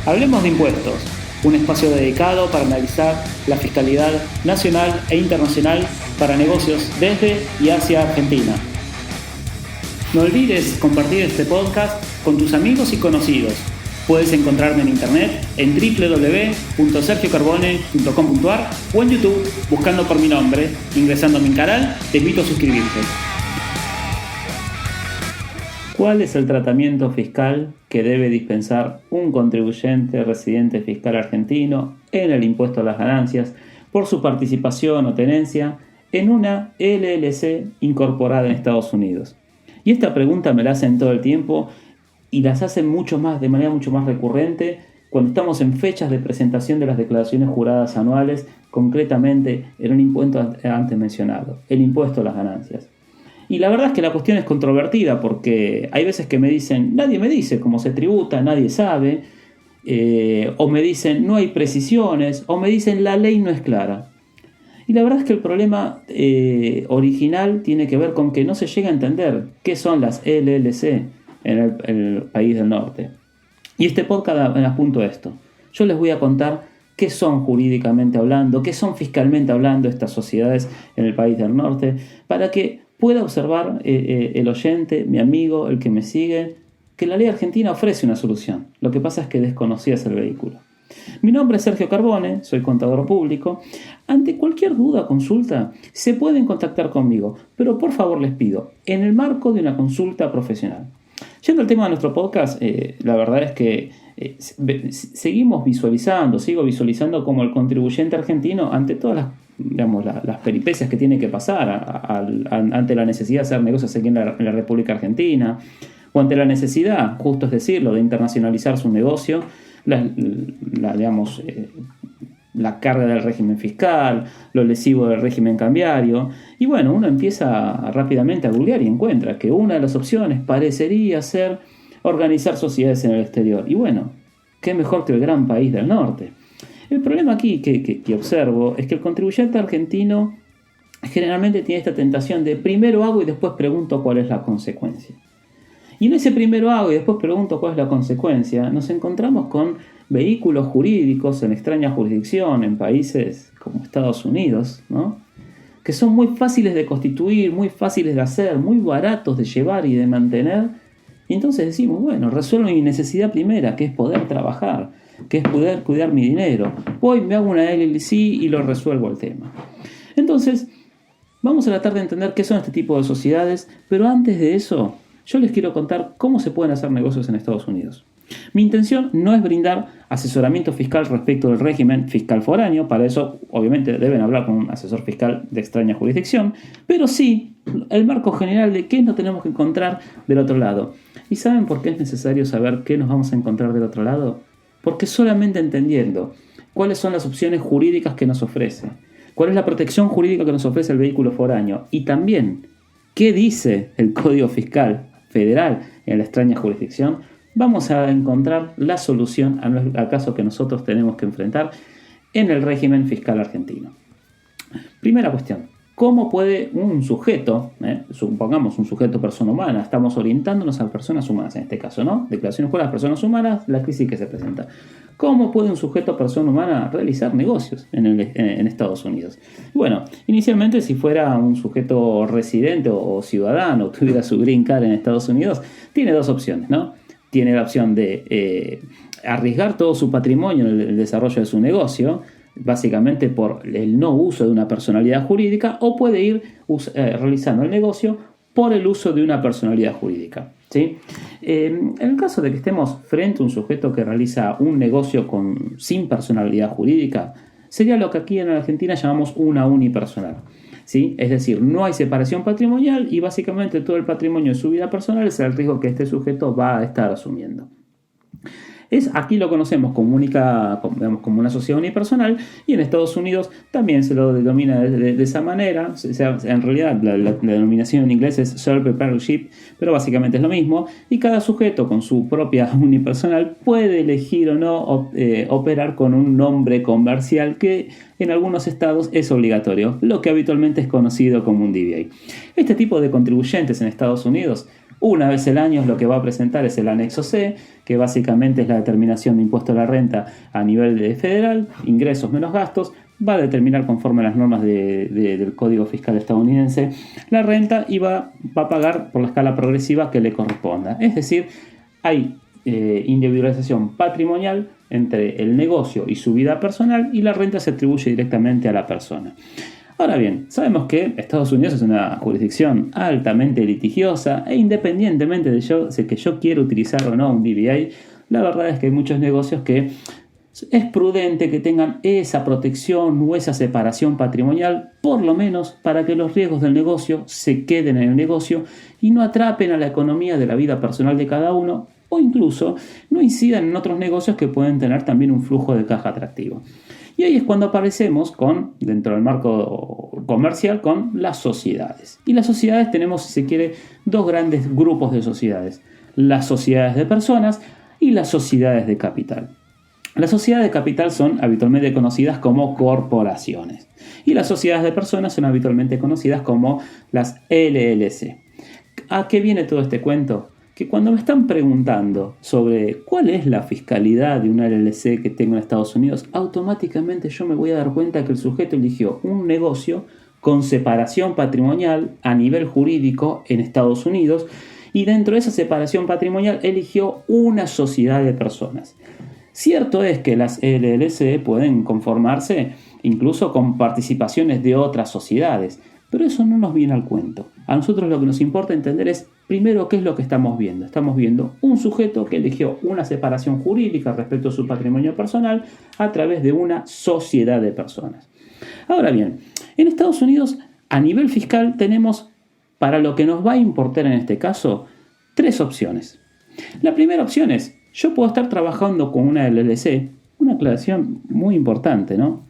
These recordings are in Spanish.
Hablemos de impuestos, un espacio dedicado para analizar la fiscalidad nacional e internacional para negocios desde y hacia Argentina. No olvides compartir este podcast con tus amigos y conocidos. Puedes encontrarme en internet en www.sergiocarbone.com.ar o en YouTube buscando por mi nombre. Ingresando a mi canal, te invito a suscribirte. ¿Cuál es el tratamiento fiscal que debe dispensar un contribuyente residente fiscal argentino en el impuesto a las ganancias por su participación o tenencia en una LLC incorporada en Estados Unidos? Y esta pregunta me la hacen todo el tiempo y las hacen de manera mucho más recurrente cuando estamos en fechas de presentación de las declaraciones juradas anuales, concretamente en un impuesto antes mencionado, el impuesto a las ganancias. Y la verdad es que la cuestión es controvertida porque hay veces que me dicen, nadie me dice cómo se tributa, nadie sabe, o me dicen no hay precisiones, o me dicen la ley no es clara. Y la verdad es que el problema original tiene que ver con que no se llega a entender qué son las LLC en el país del norte. Y este podcast apunto a esto. Yo les voy a contar qué son jurídicamente hablando, qué son fiscalmente hablando estas sociedades en el país del norte, para que pueda observar el oyente, mi amigo, el que me sigue, que la ley argentina ofrece una solución. Lo que pasa es que desconocías el vehículo. Mi nombre es Sergio Carbone, soy contador público. Ante cualquier duda o consulta, se pueden contactar conmigo, pero por favor les pido, en el marco de una consulta profesional. Yendo al tema de nuestro podcast, la verdad es que sigo visualizando como el contribuyente argentino, ante todas las peripecias que tiene que pasar ante la necesidad de hacer negocios aquí en la República Argentina, o ante la necesidad, justo es decirlo, de internacionalizar su negocio, la carga del régimen fiscal, lo lesivo del régimen cambiario. Y bueno, uno empieza rápidamente a googlear y encuentra que una de las opciones parecería ser organizar sociedades en el exterior. Y bueno, qué mejor que el gran país del norte. El problema aquí que observo es que el contribuyente argentino generalmente tiene esta tentación de primero hago y después pregunto cuál es la consecuencia. Y en ese primero hago y después pregunto cuál es la consecuencia, nos encontramos con vehículos jurídicos en extraña jurisdicción, en países como Estados Unidos, ¿no? Que son muy fáciles de constituir, muy fáciles de hacer, muy baratos de llevar y de mantener. Y entonces decimos, bueno, resuelvo mi necesidad primera, que es poder trabajar, que es poder cuidar mi dinero. Voy, me hago una LLC y lo resuelvo el tema. Entonces, vamos a tratar de entender qué son este tipo de sociedades, pero antes de eso, yo les quiero contar cómo se pueden hacer negocios en Estados Unidos. Mi intención no es brindar asesoramiento fiscal respecto del régimen fiscal foráneo, para eso obviamente deben hablar con un asesor fiscal de extraña jurisdicción, pero sí el marco general de qué nos tenemos que encontrar del otro lado. ¿Y saben por qué es necesario saber qué nos vamos a encontrar del otro lado? Porque solamente entendiendo cuáles son las opciones jurídicas que nos ofrece, cuál es la protección jurídica que nos ofrece el vehículo foráneo y también qué dice el Código Fiscal Federal en la extraña jurisdicción, vamos a encontrar la solución al caso que nosotros tenemos que enfrentar en el régimen fiscal argentino. Primera cuestión, ¿cómo puede un sujeto, supongamos un sujeto persona humana, estamos orientándonos a personas humanas en este caso, ¿no? Declaraciones juradas de personas humanas, la crisis que se presenta. ¿Cómo puede un sujeto persona humana realizar negocios en Estados Unidos? Bueno, inicialmente si fuera un sujeto residente o ciudadano, tuviera su green card en Estados Unidos, tiene dos opciones, ¿no? Tiene la opción de arriesgar todo su patrimonio en el desarrollo de su negocio, básicamente por el no uso de una personalidad jurídica, o puede ir realizando el negocio por el uso de una personalidad jurídica, ¿sí? En el caso de que estemos frente a un sujeto que realiza un negocio sin personalidad jurídica, sería lo que aquí en Argentina llamamos una unipersonal, ¿sí? Es decir, no hay separación patrimonial y básicamente todo el patrimonio de su vida personal es el riesgo que este sujeto va a estar asumiendo. Aquí lo conocemos como una sociedad unipersonal y en Estados Unidos también se lo denomina de esa manera. En realidad la denominación en inglés es sole proprietorship, pero básicamente es lo mismo y cada sujeto con su propia unipersonal puede elegir o no operar con un nombre comercial que en algunos estados es obligatorio, lo que habitualmente es conocido como un DBA. Este tipo de contribuyentes en Estados Unidos Una vez al año lo que va a presentar es el anexo C, que básicamente es la determinación de impuesto a la renta a nivel federal, ingresos menos gastos. Va a determinar conforme a las normas del Código Fiscal estadounidense la renta y va a pagar por la escala progresiva que le corresponda. Es decir, hay individualización patrimonial entre el negocio y su vida personal, y la renta se atribuye directamente a la persona. Ahora bien, sabemos que Estados Unidos es una jurisdicción altamente litigiosa e independientemente de que yo quiera utilizar o no un DBA, la verdad es que hay muchos negocios que es prudente que tengan esa protección o esa separación patrimonial, por lo menos para que los riesgos del negocio se queden en el negocio y no atrapen a la economía de la vida personal de cada uno, o incluso no incidan en otros negocios que pueden tener también un flujo de caja atractivo. Y ahí es cuando aparecemos dentro del marco comercial, con las sociedades. Y las sociedades tenemos, si se quiere, dos grandes grupos de sociedades: las sociedades de personas y las sociedades de capital. Las sociedades de capital son habitualmente conocidas como corporaciones, y las sociedades de personas son habitualmente conocidas como las LLC. ¿A qué viene todo este cuento? Que cuando me están preguntando sobre cuál es la fiscalidad de una LLC que tengo en Estados Unidos, automáticamente yo me voy a dar cuenta que el sujeto eligió un negocio con separación patrimonial a nivel jurídico en Estados Unidos, y dentro de esa separación patrimonial eligió una sociedad de personas. Cierto es que las LLC pueden conformarse incluso con participaciones de otras sociedades, pero eso no nos viene al cuento. A nosotros lo que nos importa entender es, primero, qué es lo que estamos viendo. Estamos viendo un sujeto que eligió una separación jurídica respecto a su patrimonio personal a través de una sociedad de personas. Ahora bien, en Estados Unidos, a nivel fiscal, tenemos, para lo que nos va a importar en este caso, tres opciones. La primera opción es: yo puedo estar trabajando con una LLC, una aclaración muy importante, ¿no?,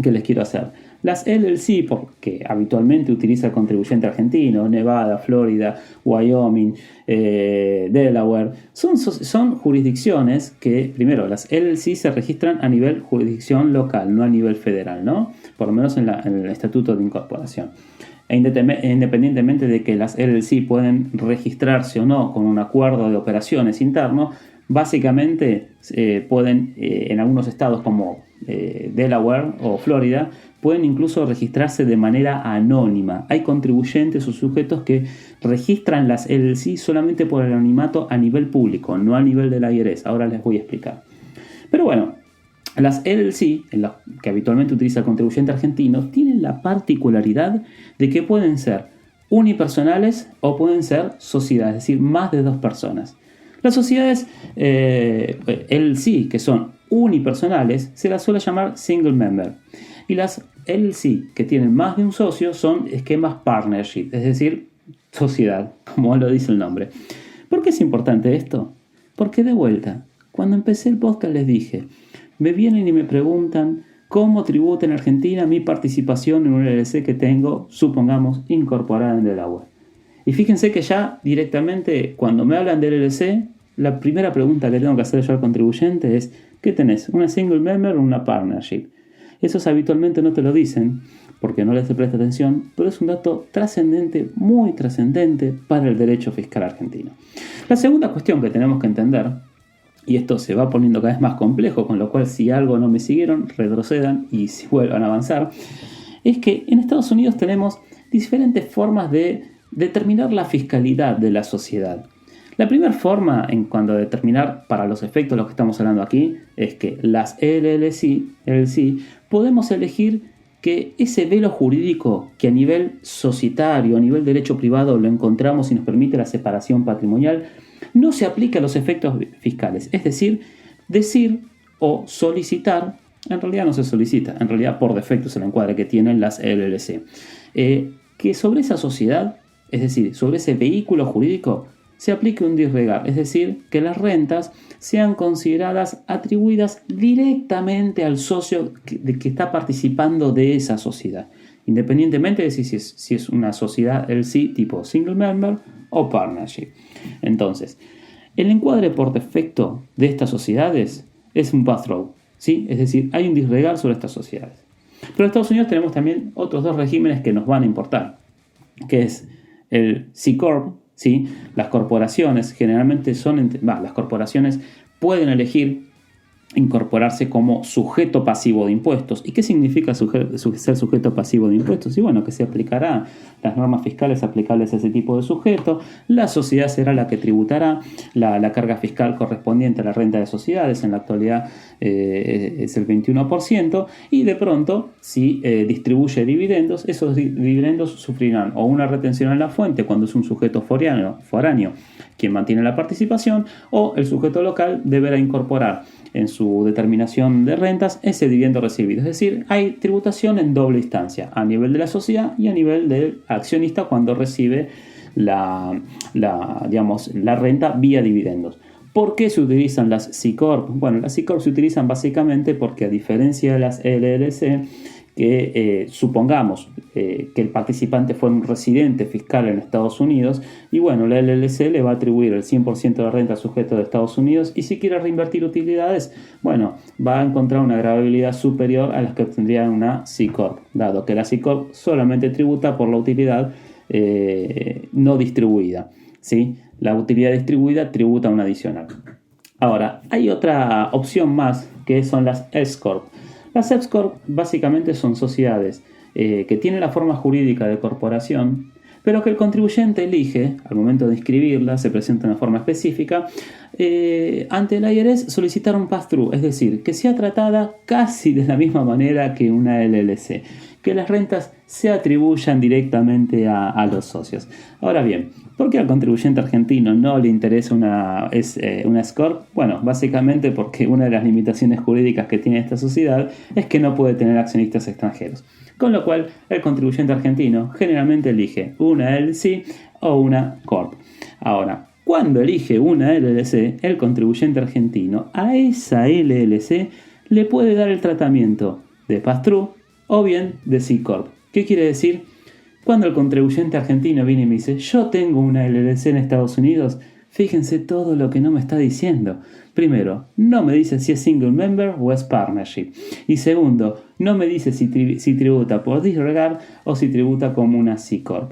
que les quiero hacer. Las LLC, porque habitualmente utiliza el contribuyente argentino, Nevada, Florida, Wyoming, Delaware, son jurisdicciones que, primero, las LLC se registran a nivel jurisdicción local, no a nivel federal, ¿no?, por lo menos en el Estatuto de Incorporación. Independientemente de que las LLC pueden registrarse o no con un acuerdo de operaciones interno, básicamente pueden, en algunos estados como Delaware o Florida, pueden incluso registrarse de manera anónima. Hay contribuyentes o sujetos que registran las LLC solamente por el anonimato a nivel público, no a nivel del IRS. Ahora les voy a explicar. Pero bueno, las LLC, que habitualmente utiliza el contribuyente argentino, tienen la particularidad de que pueden ser unipersonales o pueden ser sociedades, es decir, más de dos personas. Las sociedades LLC, que son unipersonales, se las suele llamar single member. Y las LLC, que tienen más de un socio, son esquemas partnership, es decir, sociedad, como lo dice el nombre. ¿Por qué es importante esto? Porque, de vuelta, cuando empecé el podcast les dije, me vienen y me preguntan cómo tributa en Argentina mi participación en una LLC que tengo, supongamos, incorporada en Delaware. Y fíjense que ya directamente, cuando me hablan de LLC, la primera pregunta que tengo que hacer yo al contribuyente es: ¿qué tenés? ¿Una single member o una partnership? Esos habitualmente no te lo dicen porque no les presta atención, pero es un dato trascendente, muy trascendente para el derecho fiscal argentino. La segunda cuestión que tenemos que entender, y esto se va poniendo cada vez más complejo, con lo cual si algo no me siguieron, retrocedan y si vuelvan a avanzar, es que en Estados Unidos tenemos diferentes formas de determinar la fiscalidad de la sociedad. La primera forma en cuanto a determinar, para los efectos de lo que estamos hablando aquí, es que las LLC podemos elegir que ese velo jurídico que a nivel societario, a nivel derecho privado lo encontramos y nos permite la separación patrimonial, no se aplica a los efectos fiscales. Es decir o solicitar, en realidad no se solicita, en realidad por defecto es el encuadre que tienen las LLC, que sobre esa sociedad, es decir, sobre ese vehículo jurídico, se aplique un disregard, es decir, que las rentas sean consideradas atribuidas directamente al socio que está participando de esa sociedad, independientemente de si es una sociedad LLC tipo single member o partnership. Entonces, el encuadre por defecto de estas sociedades es un pass-through, ¿sí? Es decir, hay un disregard sobre estas sociedades. Pero en Estados Unidos tenemos también otros dos regímenes que nos van a importar, que es el C Corp, ¿sí? Las corporaciones generalmente las corporaciones pueden elegir incorporarse como sujeto pasivo de impuestos. ¿Y qué significa ser sujeto pasivo de impuestos? Y bueno, que se aplicará las normas fiscales aplicables a ese tipo de sujeto. La sociedad será la que tributará la carga fiscal correspondiente a la renta de sociedades. En la actualidad es el 21%. Y de pronto, si distribuye dividendos, esos dividendos sufrirán o una retención en la fuente cuando es un sujeto foráneo quien mantiene la participación, o el sujeto local deberá incorporar en su determinación de rentas ese dividendo recibido. Es decir, hay tributación en doble instancia, a nivel de la sociedad y a nivel del accionista cuando recibe la renta vía dividendos. ¿Por qué se utilizan las C Corp? Bueno, las C Corp se utilizan básicamente porque, a diferencia de las LLC, que supongamos que el participante fue un residente fiscal en Estados Unidos, y bueno, la LLC le va a atribuir el 100% de la renta al sujeto de Estados Unidos, y si quiere reinvertir utilidades, bueno, va a encontrar una gravabilidad superior a las que obtendría una C Corp, dado que la C Corp solamente tributa por la utilidad no distribuida, ¿sí? La utilidad distribuida tributa un adicional. Ahora, hay otra opción más, que son las S Corp. Las S Corp básicamente son sociedades que tienen la forma jurídica de corporación, pero que el contribuyente elige, al momento de inscribirla, se presenta de una forma específica, ante el IRS solicitar un pass-through, es decir, que sea tratada casi de la misma manera que una LLC, que las rentas se atribuyan directamente a los socios. Ahora bien, ¿por qué al contribuyente argentino no le interesa una S Corp? Bueno, básicamente porque una de las limitaciones jurídicas que tiene esta sociedad es que no puede tener accionistas extranjeros. Con lo cual, el contribuyente argentino generalmente elige una LLC o una Corp. Ahora, cuando elige una LLC, el contribuyente argentino a esa LLC le puede dar el tratamiento de pass-through o bien de C Corp. ¿Qué quiere decir? Cuando el contribuyente argentino viene y me dice: yo tengo una LLC en Estados Unidos, fíjense todo lo que no me está diciendo. Primero, no me dice si es single member o es partnership. Y segundo, no me dice si tributa por disregard o si tributa como una C Corp.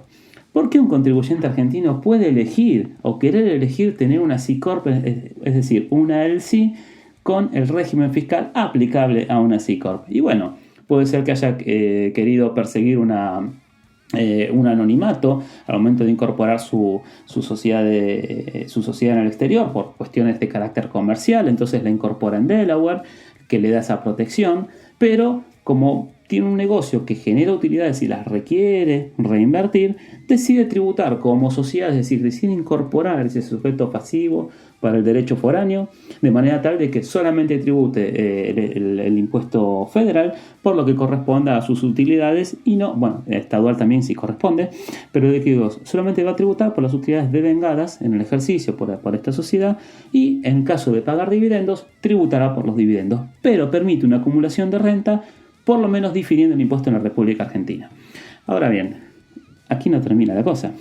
¿Por qué un contribuyente argentino puede elegir o querer elegir tener una C Corp, es decir, una LLC, con el régimen fiscal aplicable a una C Corp? Y bueno, puede ser que haya querido perseguir un anonimato al momento de incorporar su sociedad en el exterior por cuestiones de carácter comercial. Entonces la incorpora en Delaware, que le da esa protección, pero como tiene un negocio que genera utilidades y las requiere reinvertir, decide tributar como sociedad, es decir, decide incorporar ese sujeto pasivo para el derecho foráneo, de manera tal de que solamente tribute el impuesto federal por lo que corresponda a sus utilidades, y no, bueno, estadual también sí corresponde, pero de que solamente va a tributar por las utilidades devengadas en el ejercicio por esta sociedad, y en caso de pagar dividendos, tributará por los dividendos, pero permite una acumulación de renta, por lo menos difiriendo el impuesto en la República Argentina. Ahora bien, aquí no termina la cosa,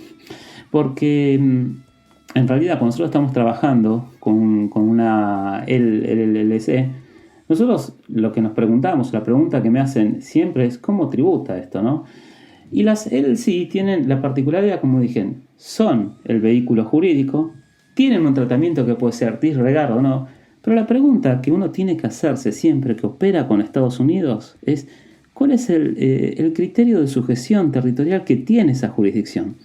porque en realidad cuando nosotros estamos trabajando con una LLC, nosotros lo que nos preguntamos, la pregunta que me hacen siempre es: ¿cómo tributa esto, no? Y las LLC tienen la particularidad, como dije, son el vehículo jurídico, tienen un tratamiento que puede ser disregard o no, pero la pregunta que uno tiene que hacerse siempre que opera con Estados Unidos es: ¿cuál es el criterio de sujeción territorial que tiene esa jurisdicción?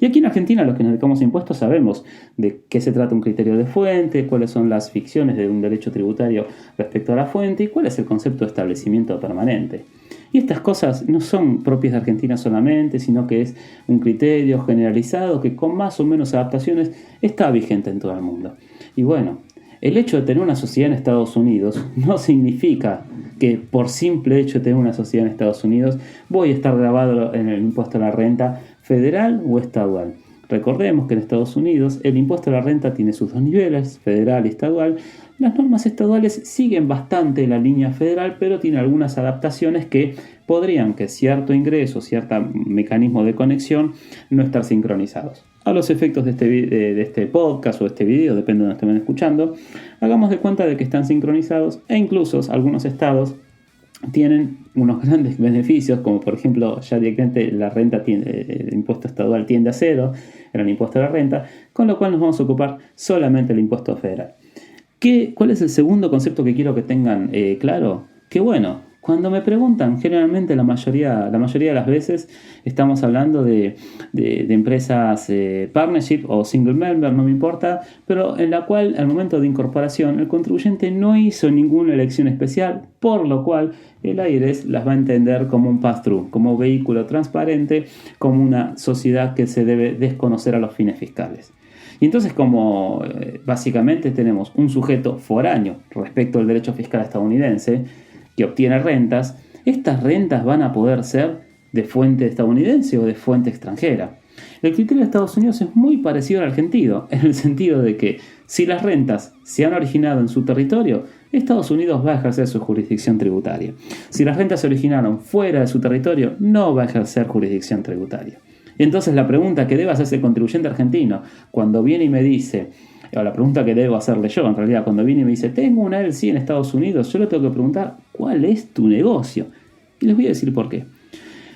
Y aquí en Argentina, los que nos dedicamos a impuestos, sabemos de qué se trata un criterio de fuente, cuáles son las ficciones de un derecho tributario respecto a la fuente y cuál es el concepto de establecimiento permanente. Y estas cosas no son propias de Argentina solamente, sino que es un criterio generalizado que, con más o menos adaptaciones, está vigente en todo el mundo. Y bueno, el hecho de tener una sociedad en Estados Unidos no significa que por simple hecho de tener una sociedad en Estados Unidos voy a estar grabado en el impuesto a la renta federal o estadual. Recordemos que en Estados Unidos el impuesto a la renta tiene sus dos niveles, federal y estadual. Las normas estaduales siguen bastante la línea federal, pero tiene algunas adaptaciones que podrían, que cierto ingreso, cierto mecanismo de conexión, no estar sincronizados. A los efectos de este podcast o este video, depende de donde estén escuchando, hagamos de cuenta de que están sincronizados, e incluso algunos estados tienen unos grandes beneficios, como por ejemplo ya directamente la renta el impuesto estadual tiende a cero en el impuesto a la renta, con lo cual nos vamos a ocupar solamente del impuesto federal. ¿Cuál es el segundo concepto que quiero que tengan claro? Que bueno, cuando me preguntan, generalmente la mayoría de las veces estamos hablando de empresas partnership o single member, no me importa, pero en la cual al momento de incorporación el contribuyente no hizo ninguna elección especial, por lo cual el IRS las va a entender como un pass-through, como vehículo transparente, como una sociedad que se debe desconocer a los fines fiscales. Y entonces como básicamente tenemos un sujeto foráneo respecto al derecho fiscal estadounidense que obtiene rentas, estas rentas van a poder ser de fuente estadounidense o de fuente extranjera. El criterio de Estados Unidos es muy parecido al argentino, en el sentido de que si las rentas se han originado en su territorio, Estados Unidos va a ejercer su jurisdicción tributaria. Si las rentas se originaron fuera de su territorio, no va a ejercer jurisdicción tributaria. Entonces la pregunta que debe hacerse el contribuyente argentino cuando viene y me dice, o la pregunta que debo hacerle yo en realidad, cuando viene y me dice, tengo una LLC en Estados Unidos, yo le tengo que preguntar, ¿cuál es tu negocio? Y les voy a decir por qué.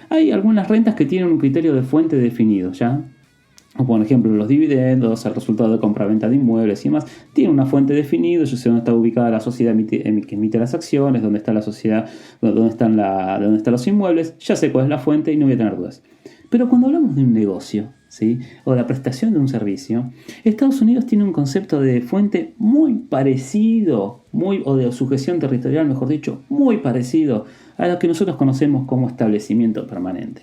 Hay algunas rentas que tienen un criterio de fuente definido, ¿ya? O por ejemplo los dividendos, el resultado de compra-venta de inmuebles y demás, tienen una fuente definida, yo sé dónde está ubicada la sociedad que emite las acciones, dónde está la sociedad, dónde están los inmuebles, ya sé cuál es la fuente y no voy a tener dudas. Pero cuando hablamos de un negocio, ¿sí?, o la prestación de un servicio, Estados Unidos tiene un concepto de fuente muy parecido, o de sujeción territorial, mejor dicho, muy parecido a lo que nosotros conocemos como establecimiento permanente.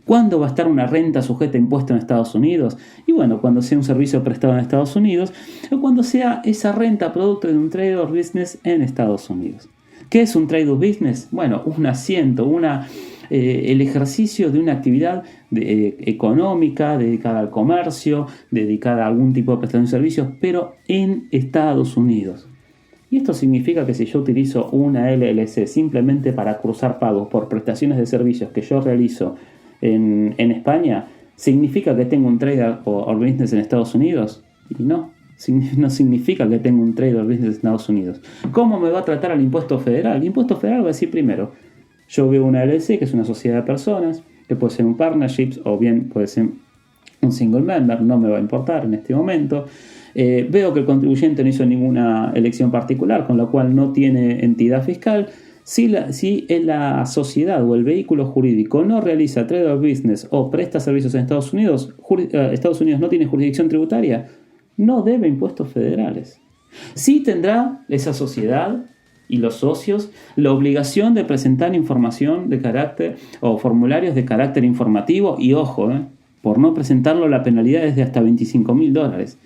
¿Cuándo va a estar una renta sujeta a impuesto en Estados Unidos? Y bueno, cuando sea un servicio prestado en Estados Unidos o cuando sea esa renta producto de un trade or business en Estados Unidos. ¿Qué es un trade or business? Bueno, un asiento, el ejercicio de una actividad económica dedicada al comercio, dedicada a algún tipo de prestación de servicios, pero en Estados Unidos. Y esto significa que si yo utilizo una LLC simplemente para cruzar pagos por prestaciones de servicios que yo realizo en España, ¿significa que tengo un trade or business en Estados Unidos? Y no significa que tengo un trade or business en Estados Unidos. ¿Cómo me va a tratar el impuesto federal? El impuesto federal va a decir primero, yo veo una LLC, que es una sociedad de personas, que puede ser un partnership o bien puede ser un single member, no me va a importar en este momento. Veo que el contribuyente no hizo ninguna elección particular, con lo cual no tiene entidad fiscal. Si la sociedad o el vehículo jurídico no realiza trade or business o presta servicios en Estados Unidos, Estados Unidos no tiene jurisdicción tributaria, no debe impuestos federales. Sí tendrá esa sociedad y los socios la obligación de presentar información de carácter o formularios de carácter informativo y ojo, por no presentarlo la penalidad es de hasta $25,000,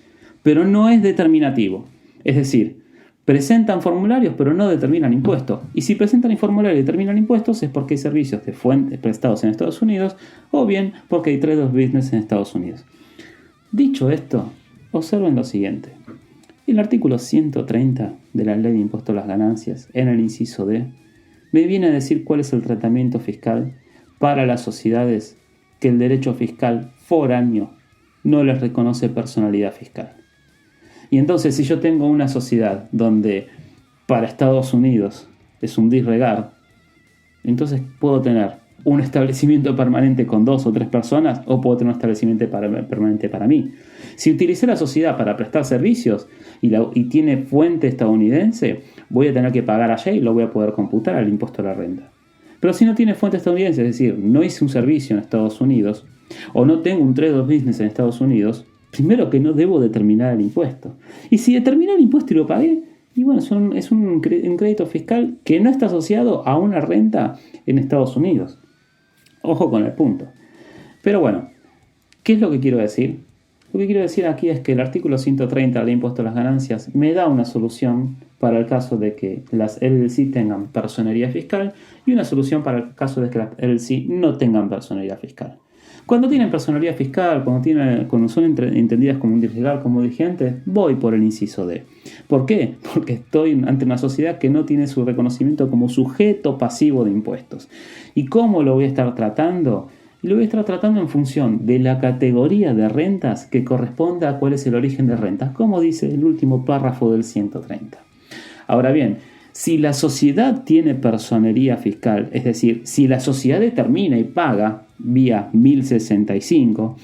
pero no es determinativo. Es decir, presentan formularios pero no determinan impuestos. Y si presentan el formulario y determinan impuestos es porque hay servicios de fuentes prestados en Estados Unidos o bien porque hay trade or business en Estados Unidos. Dicho esto, observen lo siguiente. El artículo 130 de la Ley de Impuesto a las Ganancias, en el inciso D, me viene a decir cuál es el tratamiento fiscal para las sociedades que el derecho fiscal foráneo no les reconoce personalidad fiscal. Y entonces, si yo tengo una sociedad donde para Estados Unidos es un disregard, entonces puedo tener un establecimiento permanente con 2 o 3 personas o puedo tener un establecimiento permanente para mí. Si utilicé la sociedad para prestar servicios y tiene fuente estadounidense, voy a tener que pagar allá y lo voy a poder computar al impuesto a la renta. Pero si no tiene fuente estadounidense, es decir, no hice un servicio en Estados Unidos o no tengo un trade or business en Estados Unidos, primero que no debo determinar el impuesto. Y si determiné el impuesto y lo pagué, y bueno, es un crédito fiscal que no está asociado a una renta en Estados Unidos. Ojo con el punto. Pero bueno, ¿qué es lo que quiero decir? Lo que quiero decir aquí es que el artículo 130 del impuesto a las ganancias me da una solución para el caso de que las LLC tengan personería fiscal y una solución para el caso de que las LLC no tengan personería fiscal. Cuando tienen personalidad fiscal, cuando son entendidas como un disregard, como dije antes, voy por el inciso D. ¿Por qué? Porque estoy ante una sociedad que no tiene su reconocimiento como sujeto pasivo de impuestos. ¿Y cómo lo voy a estar tratando? Lo voy a estar tratando en función de la categoría de rentas que corresponda a cuál es el origen de rentas, como dice el último párrafo del 130. Ahora bien, Si la sociedad tiene personería fiscal, es decir, si la sociedad determina y paga vía 1065,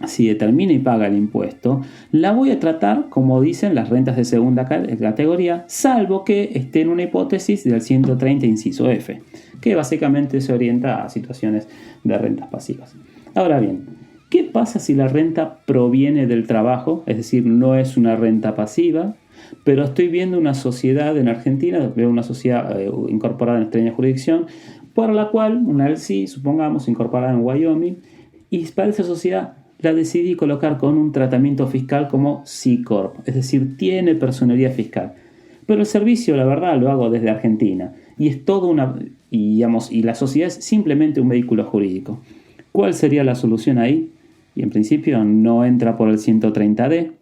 si determina y paga el impuesto, la voy a tratar como dicen las rentas de segunda categoría, salvo que esté en una hipótesis del 130 inciso F, que básicamente se orienta a situaciones de rentas pasivas. Ahora bien, ¿qué pasa si la renta proviene del trabajo? Es decir, no es una renta pasiva, pero estoy viendo una sociedad en Argentina, veo una sociedad incorporada en extraña jurisdicción, por la cual una LLC, supongamos, incorporada en Wyoming, y para esa sociedad la decidí colocar con un tratamiento fiscal como C Corp, es decir, tiene personería fiscal. Pero el servicio, la verdad, lo hago desde Argentina y es todo y la sociedad es simplemente un vehículo jurídico. ¿Cuál sería la solución ahí? Y en principio no entra por el 130D,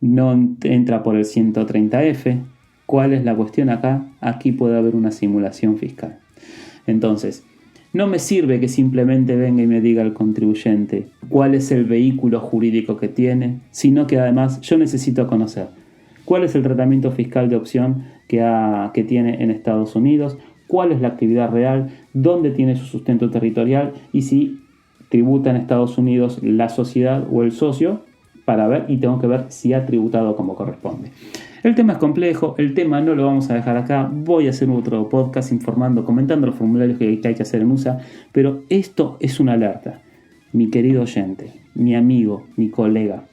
no entra por el 130F. ¿Cuál es la cuestión acá? Aquí puede haber una simulación fiscal. Entonces, no me sirve que simplemente venga y me diga el contribuyente cuál es el vehículo jurídico que tiene, sino que además yo necesito conocer cuál es el tratamiento fiscal de opción que tiene en Estados Unidos, cuál es la actividad real, dónde tiene su sustento territorial y si tributa en Estados Unidos la sociedad o el socio para ver, y tengo que ver si ha tributado como corresponde. El tema es complejo, el tema no lo vamos a dejar acá, voy a hacer otro podcast informando, comentando los formularios que hay que hacer en USA, pero esto es una alerta. Mi querido oyente, mi amigo, mi colega,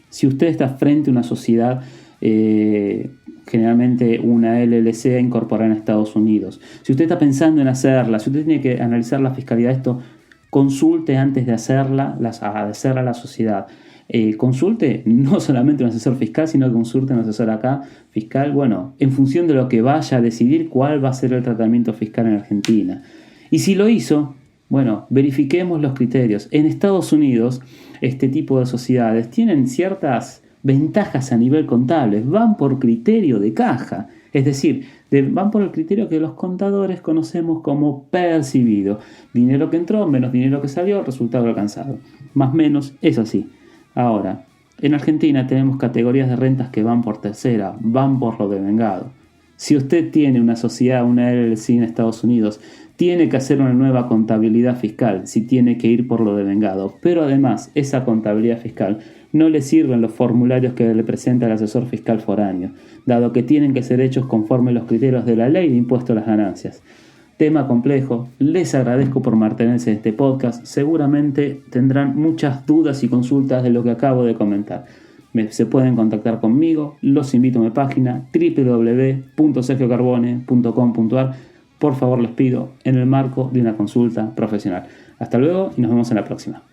si usted está frente a una sociedad, generalmente una LLC incorporada en Estados Unidos, si usted está pensando en hacerla, si usted tiene que analizar la fiscalidad de esto, consulte antes de hacerla, a la sociedad. Consulte no solamente un asesor fiscal, sino que consulte un asesor acá fiscal, en función de lo que vaya a decidir cuál va a ser el tratamiento fiscal en Argentina. Y si lo hizo, verifiquemos los criterios. En Estados Unidos, este tipo de sociedades tienen ciertas ventajas a nivel contable, van por criterio de caja, es decir, van por el criterio que los contadores conocemos como percibido. Dinero que entró menos dinero que salió, resultado alcanzado. Más o menos es así. Ahora, en Argentina tenemos categorías de rentas que van por tercera, van por lo devengado. Si usted tiene una sociedad, una LLC en Estados Unidos, tiene que hacer una nueva contabilidad fiscal, si tiene que ir por lo devengado. Pero además, esa contabilidad fiscal no le sirven los formularios que le presenta el asesor fiscal foráneo, dado que tienen que ser hechos conforme los criterios de la ley de impuesto a las ganancias. Tema complejo, les agradezco por mantenerse en este podcast, seguramente tendrán muchas dudas y consultas de lo que acabo de comentar. Se pueden contactar conmigo, los invito a mi página www.sergiocarbone.com.ar, por favor les pido, en el marco de una consulta profesional. Hasta luego y nos vemos en la próxima.